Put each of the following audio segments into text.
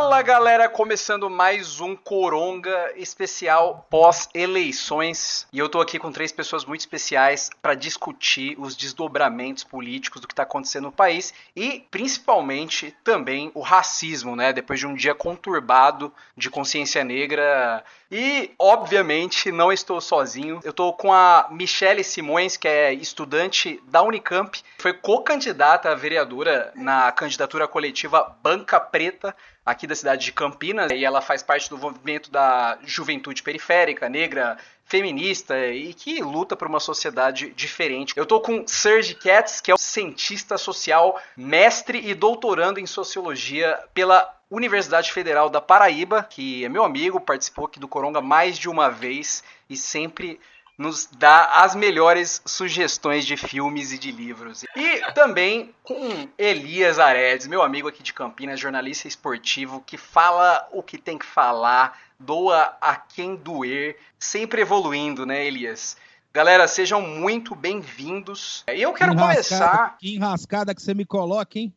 Fala galera, começando mais um Coronga especial pós-eleições e eu tô aqui com 3 pessoas muito especiais para discutir os desdobramentos políticos do que tá acontecendo no país e principalmente também o racismo, né? Depois de um dia conturbado de consciência negra e obviamente não estou sozinho, eu tô com a Michele Simões, que é estudante da Unicamp, foi co-candidata a vereadora na candidatura coletiva Banca Preta, aqui da cidade de Campinas, e ela faz parte do movimento da juventude periférica, negra, feminista e que luta por uma sociedade diferente. Eu tô com Serge Katz, que é um cientista social, mestre e doutorando em sociologia pela Universidade Federal da Paraíba, que é meu amigo, participou aqui do Coronga mais de uma vez e sempre nos dá as melhores sugestões de filmes e de livros. E também com Elias Aredes, meu amigo aqui de Campinas, jornalista esportivo, que fala o que tem que falar, doa a quem doer, sempre evoluindo, né, Elias? Galera, sejam muito bem-vindos. E eu quero começar... Que enrascada que você me coloca, hein?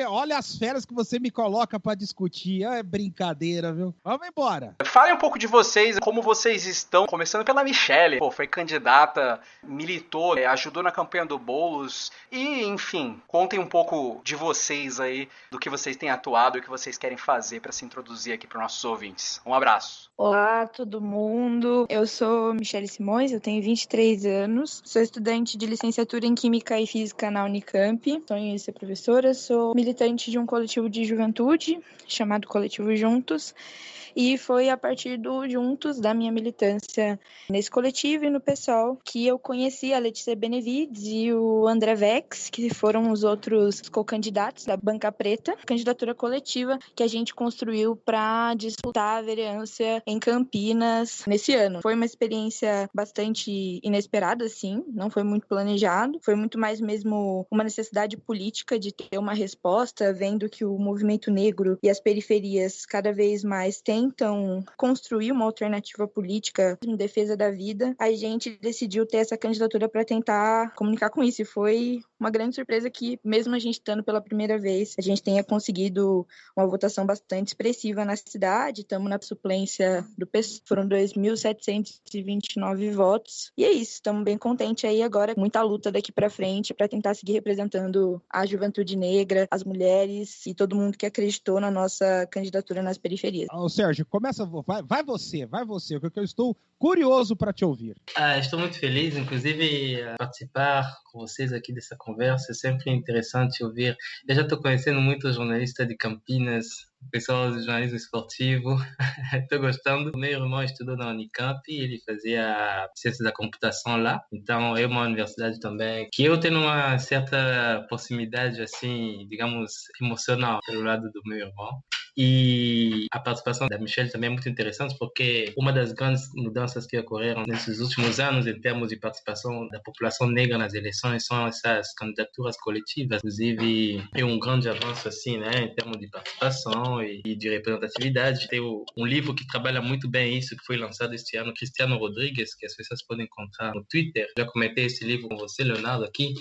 olha as feras que você me coloca pra discutir. É brincadeira, viu? Vamos embora. Falem um pouco de vocês, como vocês estão. Começando pela Michele. Foi candidata, militou, ajudou na campanha do Boulos. E, enfim, contem um pouco de vocês aí, do que vocês têm atuado e o que vocês querem fazer para se introduzir aqui para os nossos ouvintes. Um abraço. Olá, todo mundo. Eu sou Michele Simões, eu tenho 23 anos, sou estudante de licenciatura em Química e Física na Unicamp, sonho em ser professora, sou militante de um coletivo de juventude chamado Coletivo Juntos, e foi a partir do Juntos, da minha militância nesse coletivo e no PSOL, que eu conheci a Letícia Benevides e o André Vex, que foram os outros co-candidatos da Banca Preta, candidatura coletiva que a gente construiu para disputar a vereança em Campinas nesse ano. Foi uma experiência bastante inesperada, sim, não foi muito planejado, foi muito mais mesmo uma necessidade política de ter uma resposta, vendo que o movimento negro e as periferias cada vez mais tentam construir uma alternativa política em defesa da vida. A gente decidiu ter essa candidatura para tentar comunicar com isso, e foi uma grande surpresa que, mesmo a gente estando pela primeira vez, a gente tenha conseguido uma votação bastante expressiva na cidade. Estamos na suplência do PSOL, foram 2.729 votos, e é isso, estamos bem contentes aí agora, muita luta daqui para frente para tentar seguir representando a juventude negra, as mulheres e todo mundo que acreditou na nossa candidatura nas periferias. Sérgio, começa, vai você, porque eu estou curioso para te ouvir. Estou muito feliz, inclusive, participar com vocês aqui dessa conversa. É sempre interessante ouvir. Eu já estou conhecendo muitos jornalistas de Campinas, pessoal do jornalismo esportivo. Estou gostando. O meu irmão estudou na Unicamp e ele fazia ciência da computação lá. Então, é uma universidade também que eu tenho uma certa proximidade, assim, digamos, emocional pelo lado do meu irmão. E a participação da Michele também é muito interessante, porque uma das grandes mudanças que ocorreram nesses últimos anos em termos de participação da população negra nas eleições são essas candidaturas coletivas. Inclusive, é um grande avanço assim, né, em termos de participação e de representatividade. Tem um livro que trabalha muito bem isso, que foi lançado este ano, Cristiano Rodrigues, que as pessoas podem encontrar no Twitter. Já comentei esse livro com você, Leonardo, aqui,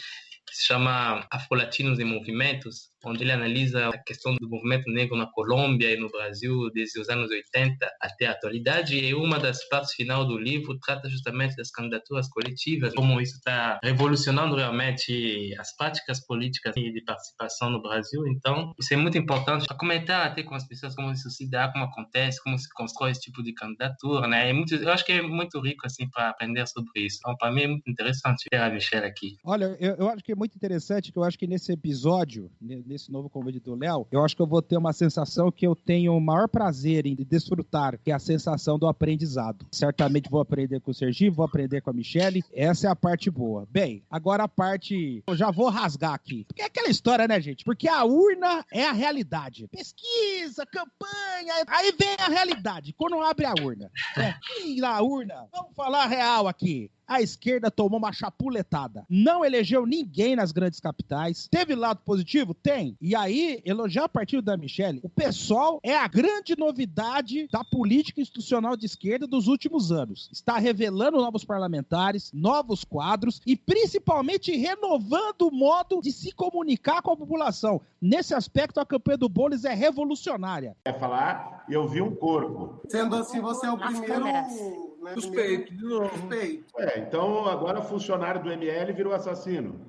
que se chama Afro-Latinos em Movimentos, onde ele analisa a questão do movimento negro na Colômbia e no Brasil desde os anos 80 até a atualidade, e uma das partes final do livro trata justamente das candidaturas coletivas, como isso está revolucionando realmente as práticas políticas de participação no Brasil. Então, isso é muito importante para comentar até com as pessoas como isso se dá, como acontece, como se constrói esse tipo de candidatura, né? Eu acho que é muito rico assim para aprender sobre isso. Então, para mim é muito interessante ter a Michelle aqui. Olha, eu acho que é muito interessante, que eu acho que nesse episódio, nesse novo convite do Léo, eu acho que eu vou ter uma sensação que eu tenho o maior prazer em desfrutar, que é a sensação do aprendizado. Certamente vou aprender com o Serginho, vou aprender com a Michele, essa é a parte boa. Bem, agora a parte... Eu já vou rasgar aqui. Porque é aquela história, né, gente? Porque a urna é a realidade. Pesquisa, campanha, aí vem a realidade, quando abre a urna. E na urna, vamos falar real aqui. a esquerda tomou uma chapuletada. Não elegeu ninguém nas grandes capitais. Teve lado positivo? Tem. E aí, elogiar o partido da Michelle, o PSOL é a grande novidade da política institucional de esquerda dos últimos anos. Está revelando novos parlamentares, novos quadros e principalmente renovando o modo de se comunicar com a população. Nesse aspecto, a campanha do Boulos é revolucionária. É falar, eu vi um corpo. Sendo assim, você é o primeiro... Suspeito, de novo. Suspeito. Então agora funcionário do ML virou assassino.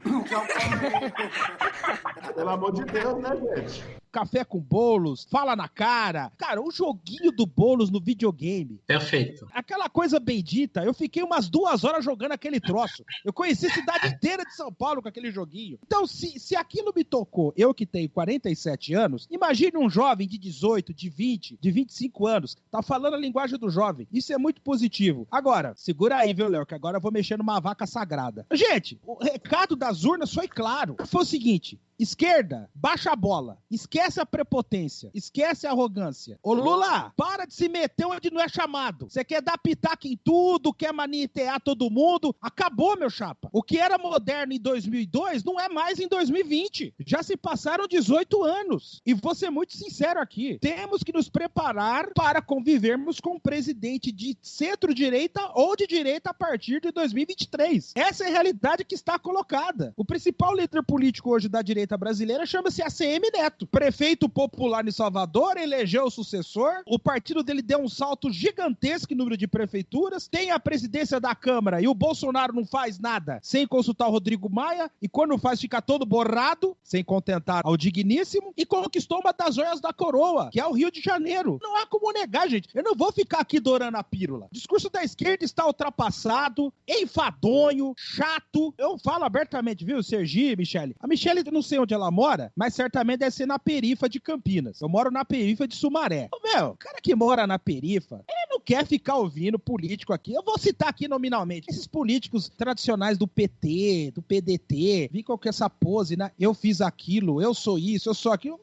Pelo amor de Deus, né, gente? Café com Boulos, fala na cara. Cara, o joguinho do Boulos no videogame. Perfeito. Aquela coisa bendita. Eu fiquei umas 2 horas jogando aquele troço. Eu conheci a cidade inteira de São Paulo com aquele joguinho. Então, se aquilo me tocou, eu que tenho 47 anos, imagine um jovem de 18, de 20, de 25 anos, tá falando a linguagem do jovem. Isso é muito positivo. Agora, segura aí, viu, Léo, que agora eu vou mexer numa vaca sagrada. Gente, o recado das urnas foi claro. Foi o seguinte... Esquerda, baixa a bola. Esquece a prepotência. Esquece a arrogância. Ô Lula, para de se meter onde não é chamado. Você quer dar pitaco em tudo, quer manitear todo mundo. Acabou, meu chapa. O que era moderno em 2002 não é mais em 2020. Já se passaram 18 anos. E vou ser muito sincero aqui. Temos que nos preparar para convivermos com um presidente de centro-direita ou de direita a partir de 2023. Essa é a realidade que está colocada. O principal líder político hoje da direita brasileira chama-se ACM Neto. Prefeito popular em Salvador, elegeu o sucessor, o partido dele deu um salto gigantesco em número de prefeituras, tem a presidência da Câmara e o Bolsonaro não faz nada sem consultar o Rodrigo Maia, e quando faz fica todo borrado, sem contentar ao digníssimo, e conquistou uma das joias da coroa, que é o Rio de Janeiro. Não há como negar, gente. Eu não vou ficar aqui dourando a pílula. O discurso da esquerda está ultrapassado, enfadonho, chato. Eu falo abertamente, viu, Sergi, Michele? A Michele, não sei onde ela mora, mas certamente deve ser na perifa de Campinas. Eu moro na perifa de Sumaré. O cara que mora na perifa, ele não quer ficar ouvindo político aqui. Eu vou citar aqui nominalmente. Esses políticos tradicionais do PT, do PDT, vim com essa pose, né? Eu fiz aquilo, eu sou isso, eu sou aquilo.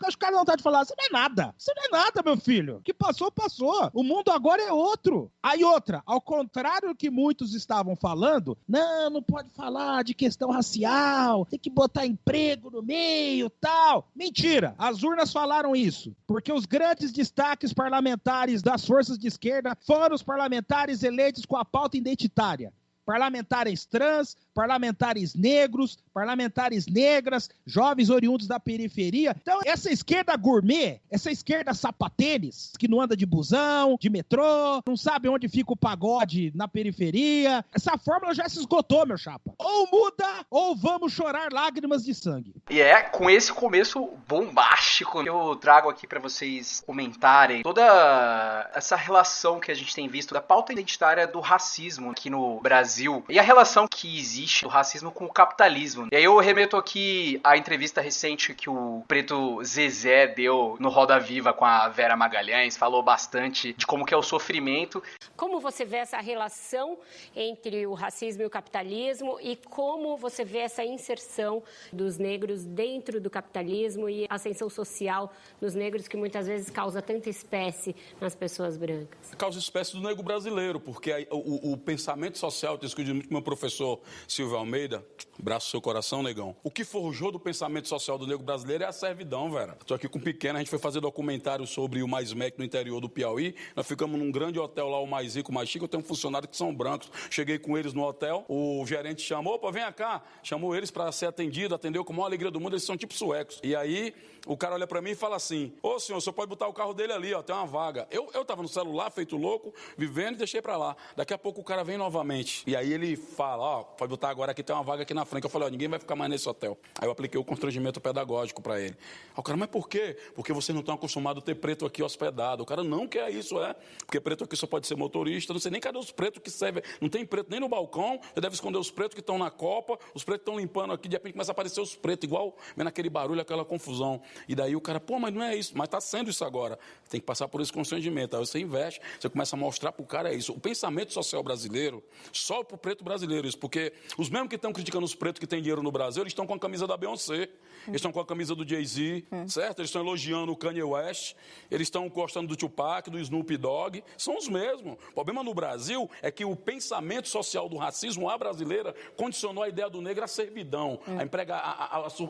Os caras não estão de falar, isso não é nada. Isso não é nada, meu filho. O que passou, passou. O mundo agora é outro. Aí outra, ao contrário do que muitos estavam falando, não pode falar de questão racial, tem que botar emprego no meio, tal. Mentira, as urnas falaram isso, porque os grandes destaques parlamentares das forças de esquerda foram os parlamentares eleitos com a pauta identitária. Parlamentares trans, parlamentares negros, parlamentares negras, jovens oriundos da periferia. Então, essa esquerda gourmet, essa esquerda sapatênis, que não anda de busão, de metrô, não sabe onde fica o pagode na periferia, essa fórmula já se esgotou, meu chapa. Ou muda, ou vamos chorar lágrimas de sangue. E é com esse começo bombástico que eu trago aqui pra vocês comentarem toda essa relação que a gente tem visto da pauta identitária do racismo aqui no Brasil e a relação que existe do racismo com o capitalismo. E aí eu remeto aqui à entrevista recente que o Preto Zezé deu no Roda Viva com a Vera Magalhães, falou bastante de como que é o sofrimento. Como você vê essa relação entre o racismo e o capitalismo e como você vê essa inserção dos negros dentro do capitalismo e a ascensão social dos negros que muitas vezes causa tanta espécie nas pessoas brancas? Causa espécie do negro brasileiro, porque o pensamento social, eu discuti muito com meu professor Silvio Almeida, abraço no seu coração, negão. O que forjou do pensamento social do negro brasileiro é a servidão, velho. Estou aqui com o Pequeno, a gente foi fazer documentário sobre o Mais Mac no interior do Piauí, nós ficamos num grande hotel lá, o Mais Rico, o Mais Chico, eu tenho funcionários que são brancos, cheguei com eles no hotel, o gerente chamou, opa, vem cá, chamou eles para ser atendido, atendeu com a maior alegria do mundo, eles são tipo suecos. E aí, o cara olha para mim e fala assim, ô senhor, o senhor pode botar o carro dele ali, ó, tem uma vaga. Eu tava no celular, feito louco, vivendo e deixei para lá. Daqui a pouco o cara vem novamente. E aí ele fala, ó, pode botar agora aqui, tem uma vaga aqui na frente. Eu falei, ó, ninguém vai ficar mais nesse hotel. Aí eu apliquei o constrangimento pedagógico para ele. Aí o cara, mas por quê? Porque vocês não estão acostumados a ter preto aqui hospedado. O cara, não, que é isso, é. Porque preto aqui só pode ser motorista, não sei nem cadê os pretos que servem. Não tem preto nem no balcão, você deve esconder os pretos que estão na copa, os pretos estão limpando aqui, de repente começa a aparecer os pretos, igual vendo aquele barulho, aquela confusão. E daí o cara, pô, mas não é isso, mas está sendo isso agora. Tem que passar por esse constrangimento. Aí você investe, você começa a mostrar para o cara isso. O pensamento social brasileiro, só para o preto brasileiro isso, porque Os mesmos que estão criticando os pretos que têm dinheiro no Brasil, eles estão com a camisa da Beyoncé, eles estão com a camisa do Jay-Z, certo? Eles estão elogiando o Kanye West, eles estão gostando do Tupac, do Snoop Dogg, são os mesmos. O problema no Brasil é que o pensamento social do racismo à brasileira condicionou a ideia do negro à servidão,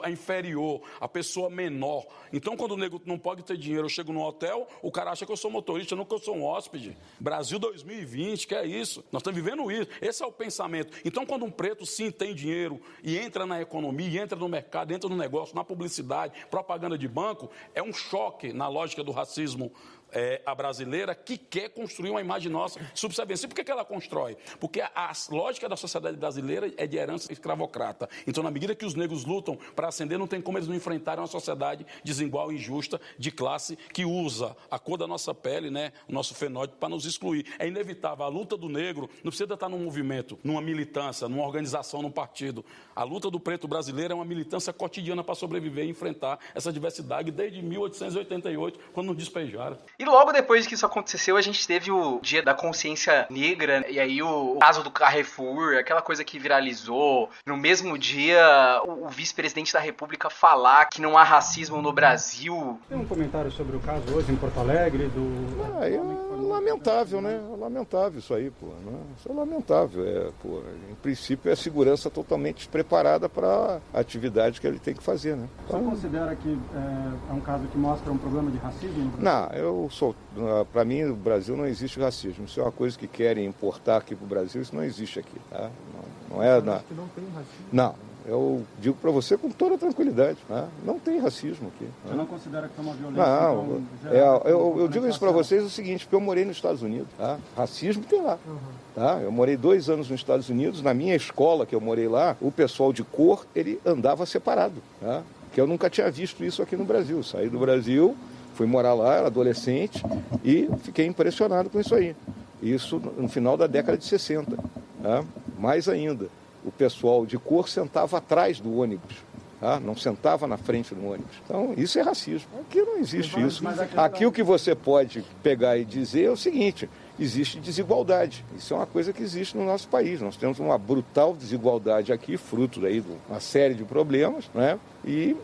a inferior, a pessoa menor. Então, quando o negro não pode ter dinheiro, eu chego no hotel, o cara acha que eu sou motorista, não que eu sou um hóspede. Brasil 2020, que é isso? Nós estamos vivendo isso. Esse é o pensamento. Então, quando um preto sim tem dinheiro e entra na economia, entra no mercado, entra no negócio, na publicidade, propaganda de banco, é um choque na lógica do racismo a brasileira que quer construir uma imagem nossa subserviência. Por que ela constrói? Porque a lógica da sociedade brasileira é de herança escravocrata. Então, na medida que os negros lutam para ascender, não tem como eles não enfrentarem uma sociedade desigual e injusta, de classe, que usa a cor da nossa pele, né, o nosso fenótipo, para nos excluir. É inevitável. A luta do negro não precisa estar num movimento, numa militância, numa organização, num partido. A luta do preto brasileiro é uma militância cotidiana para sobreviver e enfrentar essa diversidade desde 1888, quando nos despejaram. E logo depois que isso aconteceu, a gente teve o Dia da Consciência Negra, e aí o caso do Carrefour, aquela coisa que viralizou. No mesmo dia, o vice-presidente da República falar que não há racismo no Brasil. Tem um comentário sobre o caso hoje em Porto Alegre É lamentável, né? É lamentável isso aí, pô. Né? Isso é lamentável. Em princípio, é a segurança totalmente despreparada para a atividade que ele tem que fazer, né? Então, você considera que é um caso que mostra um problema de racismo? Não, para mim, no Brasil não existe racismo. Isso é uma coisa que querem importar aqui para o Brasil, isso não existe aqui, tá? Não é... Acho que não tem racismo. Não. Eu digo para você com toda tranquilidade, né? Não tem racismo aqui. Você não considera que é uma violência? Não, eu digo isso para vocês o seguinte, porque eu morei nos Estados Unidos, tá? Racismo tem lá, tá? Eu morei 2 anos nos Estados Unidos, na minha escola que eu morei lá, o pessoal de cor, ele andava separado, tá? Que eu nunca tinha visto isso aqui no Brasil. Saí do Brasil, fui morar lá, era adolescente, e fiquei impressionado com isso aí. Isso no final da década de 60, tá? Mais ainda. O pessoal de cor sentava atrás do ônibus, tá? Não sentava na frente do ônibus. Então, isso é racismo. Aqui não existe isso. Aqui o que você pode pegar e dizer é o seguinte, existe desigualdade. Isso é uma coisa que existe no nosso país. Nós temos uma brutal desigualdade aqui, fruto daí de uma série de problemas, né? E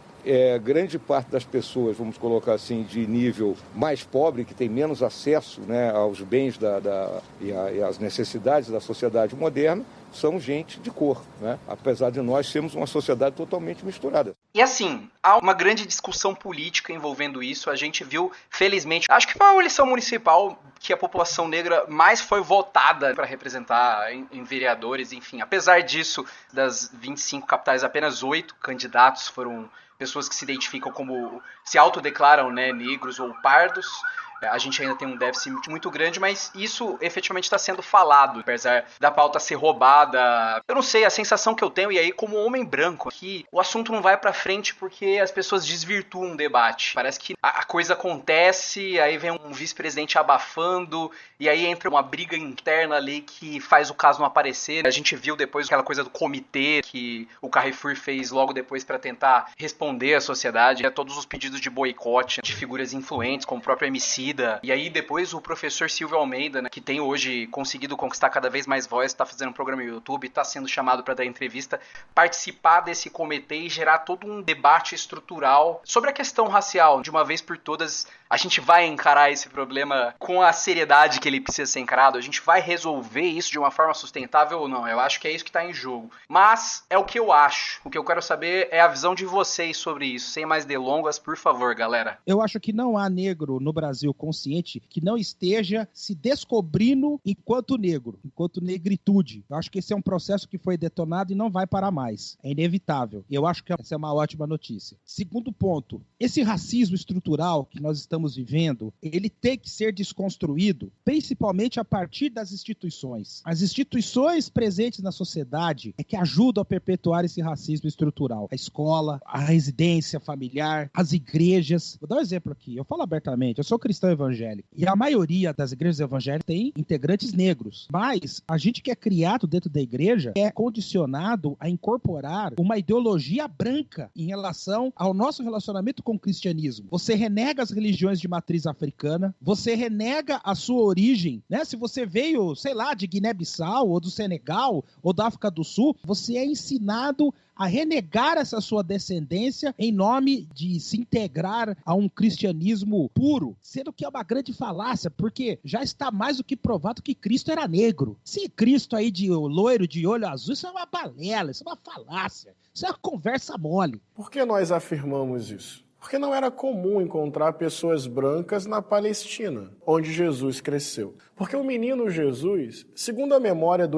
grande parte das pessoas, vamos colocar assim, de nível mais pobre, que tem menos acesso, né, aos bens e às necessidades da sociedade moderna, são gente de cor, né? Apesar de nós sermos uma sociedade totalmente misturada. E assim, há uma grande discussão política envolvendo isso. A gente viu, felizmente, acho que foi a eleição municipal que a população negra mais foi votada para representar em vereadores, enfim. Apesar disso, das 25 capitais, apenas 8 candidatos foram pessoas que se identificam como, se autodeclaram, né, negros ou pardos. A gente ainda tem um déficit muito grande, mas isso efetivamente está sendo falado, apesar da pauta ser roubada. Eu não sei, a sensação que eu tenho, e aí como homem branco, que o assunto não vai pra frente porque as pessoas desvirtuam o debate. Parece que a coisa acontece, aí vem um vice-presidente abafando, e aí entra uma briga interna ali que faz o caso não aparecer. A gente viu depois aquela coisa do comitê que o Carrefour fez logo depois para tentar responder à sociedade a todos os pedidos de boicote de figuras influentes, como o próprio MC. E aí depois o professor Silvio Almeida, né, que tem hoje conseguido conquistar cada vez mais voz, está fazendo um programa no YouTube, está sendo chamado para dar entrevista, participar desse comitê e gerar todo um debate estrutural sobre a questão racial. De uma vez por todas, a gente vai encarar esse problema com a seriedade que ele precisa ser encarado, a gente vai resolver isso de uma forma sustentável ou não. Eu acho que é isso que está em jogo. Mas é o que eu acho. O que eu quero saber é a visão de vocês sobre isso. Sem mais delongas, por favor, galera. Eu acho que não há negro no Brasil consciente que não esteja se descobrindo enquanto negro, enquanto negritude. Eu acho que esse é um processo que foi detonado e não vai parar mais. É inevitável. E eu acho que essa é uma ótima notícia. Segundo ponto, esse racismo estrutural que nós estamos vivendo, ele tem que ser desconstruído, principalmente a partir das instituições. As instituições presentes na sociedade é que ajudam a perpetuar esse racismo estrutural. A escola, a residência familiar, as igrejas. Vou dar um exemplo aqui. Eu falo abertamente, eu sou cristão tradição evangélica. E a maioria das igrejas evangélicas tem integrantes negros. Mas a gente que é criado dentro da igreja é condicionado a incorporar uma ideologia branca em relação ao nosso relacionamento com o cristianismo. Você renega as religiões de matriz africana, você renega a sua origem, né? Se você veio, sei lá, de Guiné-Bissau, ou do Senegal, ou da África do Sul, você é ensinado a renegar essa sua descendência em nome de se integrar a um cristianismo puro, sendo que é uma grande falácia, porque já está mais do que provado que Cristo era negro. Se Cristo aí de loiro, de olho azul, isso é uma balela, isso é uma falácia, isso é uma conversa mole. Por que nós afirmamos isso? Porque não era comum encontrar pessoas brancas na Palestina, onde Jesus cresceu. Porque o menino Jesus, segundo a memória do